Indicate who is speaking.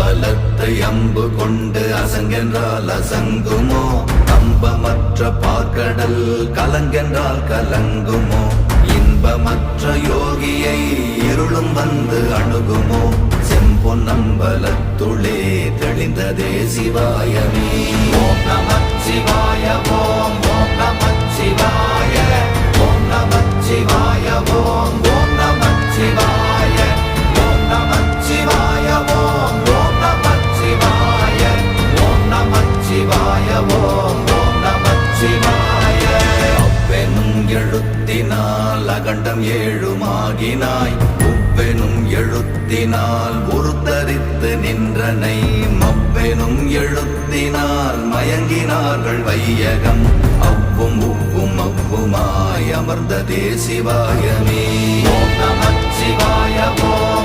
Speaker 1: பலத்தை அம்பு கொண்டு அசங்கென்றால் அசங்குமோ? கம்பமற்ற பார்க்கடல் கலங்கென்றால் கலங்குமோ? இன்பமற்ற யோகியை இருளும் வந்து அணுகுமோ? செம்பொன்னம்பலத்துளே தெளிந்ததே சிவாயமே. ஓம் நமச்சிவாய ஓம் ஓம் நமச்சிவாய ஓம் நமச்சிவாய ஓம் ஓம் நமச்சிவாய ஓம் நமச்சிவாய ஓம் ஓம் நமச்சிவாய ஓம் நமச்சிவாய ஓம் ஓம் நமச்சிவாய. அவ்வெனும் எழுத்தினால் அகண்டம் ஏழுமாகினாய், உவ்வெனும் எழுத்தினால் உருத்தரித்து நின்றனை, மவ்வெனும் எழுத்தினால் மயங்கினார்கள் வையகம். அவ்வும் உவ்வும் அவ்வுமாய் அமர்ந்ததே சிவாயமே. ஓம் நமச்சிவாய ஓம்